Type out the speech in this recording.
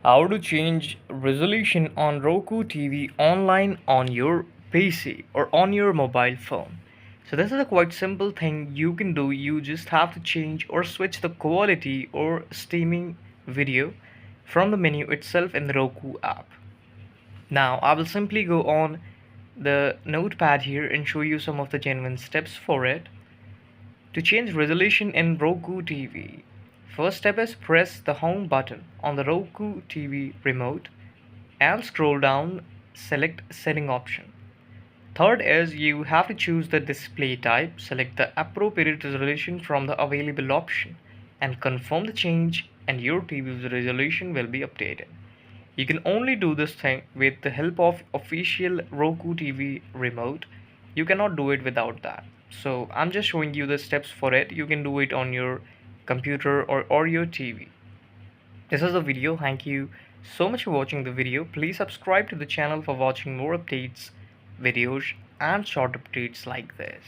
How to change resolution on Roku TV online on your PC or on your mobile phone. So this is a quite simple thing you can do. You just have to change or switch the quality or streaming video from the menu itself in the Roku app. Now I will simply go on the notepad here and show you some of the genuine steps for it. To change resolution in Roku TV, first step is press the home button on the Roku TV remote and scroll down, select setting option. Third is you have to choose the display type, select the appropriate resolution from the available option and confirm the change and your TV's resolution will be updated. You can only do this thing with the help of official Roku TV remote. You cannot do it without that. So I'm just showing you the steps for it. You can do it on your computer or your TV. This is the video. Thank you so much for watching the video. Please subscribe to the channel for watching more updates, videos and short updates like this.